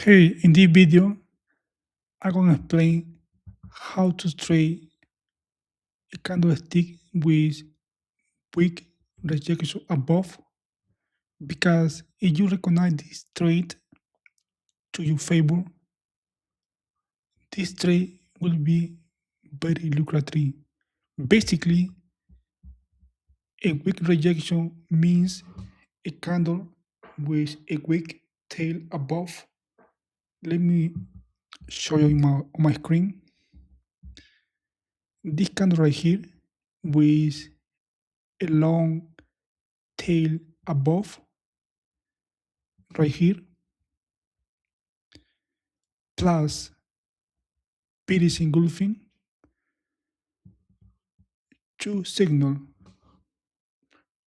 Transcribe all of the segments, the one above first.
Hey, in this video, I'm going to explain how to trade a candlestick with Wick Rejection above, because if you recognize this trade to your favor, this trade will be very lucrative. Basically, a Wick Rejection means a candle with a wick tail above. Let me show you on my screen. This candle right here with a long tail above right here, plus Bearish Engulfing, two signal,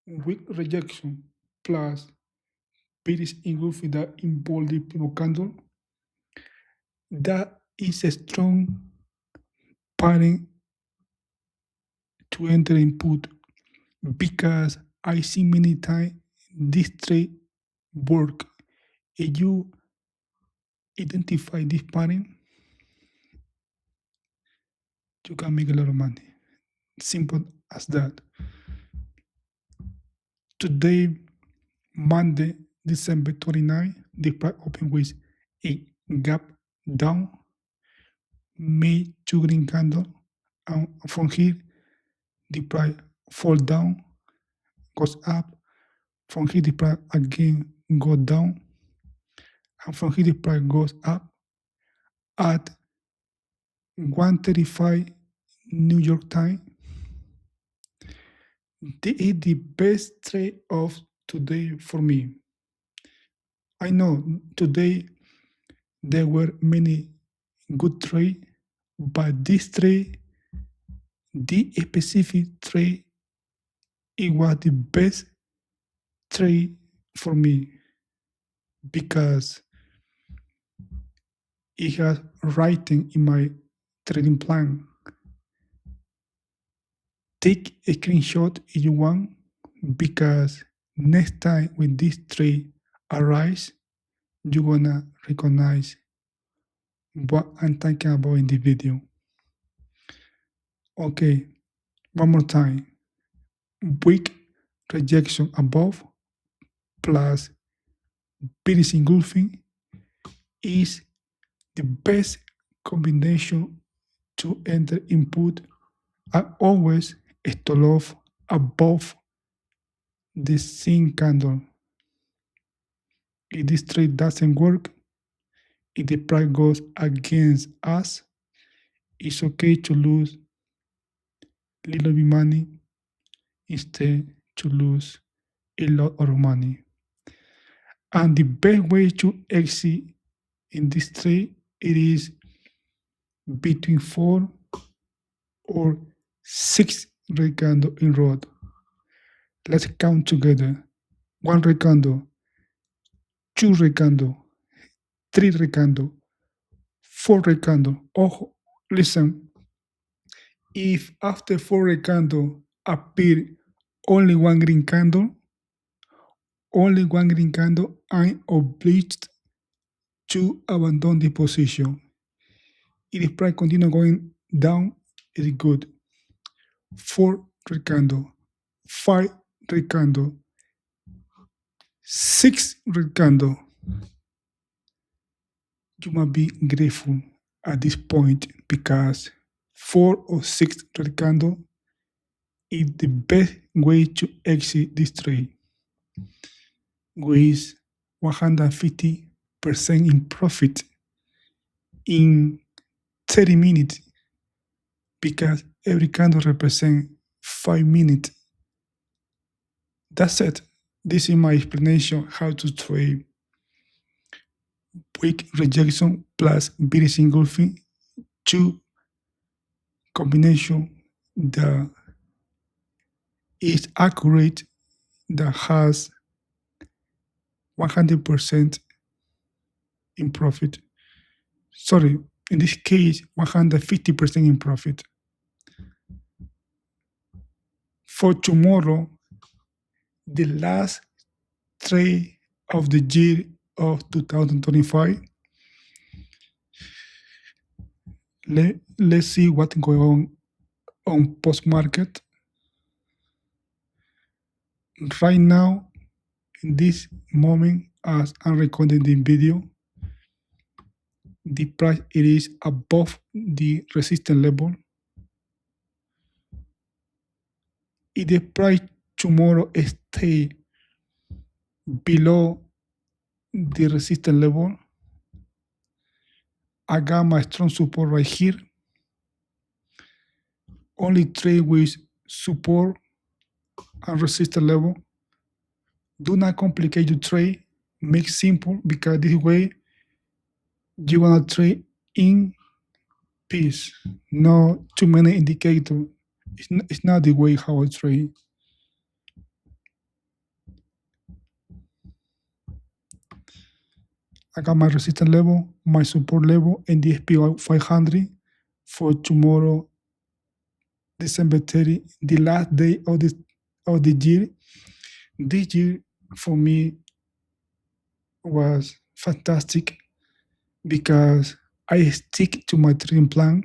Wick Rejection plus Bearish Engulfing that involve the pivot candle. That is a strong pattern to enter input, because I see many times this trade work. If you identify this pattern, you can make a lot of money. Simple as that. Today, Monday, December 29, the price opened with a gap down, made two green candle, and from here, the price fall down, goes up. From here, the price again go down, and from here, the price goes up at 1:35 New York time. This is the best trade of today for me. I know today there were many good trades, but this trade, the specific trade, it was the best trade for me, because it has writing in my trading plan. Take a screenshot if you want, because next time when this trade arrives, you're gonna recognize what I'm talking about in the video. Okay, one more time. Wick Rejection above plus Bearish Engulfing is the best combination to enter input. I always stop off above the same candle. If this trade doesn't work, if the price goes against us, it's okay to lose a little bit money instead to lose a lot of money. And the best way to exit in this trade, it is between 4 or 6 red candle in row. Let's count together. 1 red candle, 2 red candle, 3 red candle, 4 red candle. Oh, listen. If after 4 red candle appear only 1 green candle, I'm obliged to abandon the position. If the price continue going down, it is good. 4 red candle, 5 red candle, 6 red candle. You must be grateful at this point, because 4 or 6 red candle is the best way to exit this trade with 150% in profit in 30 minutes, because every candle represents 5 minutes. That's it. This is my explanation how to trade Wick Rejection plus Bearish Engulfing, two combination that is accurate, that has 100% in profit. Sorry, in this case, 150% in profit. For tomorrow, the last trade of the year of 2025, let's see what's going on post market. Right now, in this moment, as I'm recording the video, the price it is above the resistance level. If the price tomorrow stay below the resistance level, I got my strong support right here. Only trade with support and resistance level. Do not complicate your trade. Make simple, because this way you wanna trade in peace. No too many indicators. It's not the way how I trade. I got my resistance level, my support level, and the SPY 500 for tomorrow, December 30, the last day of the year. This year for me was fantastic because I stick to my trading plan.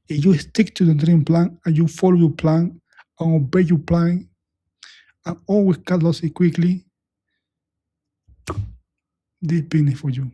If you stick to the trading plan and you follow your plan and obey your plan and always cut losses quickly, this business for you.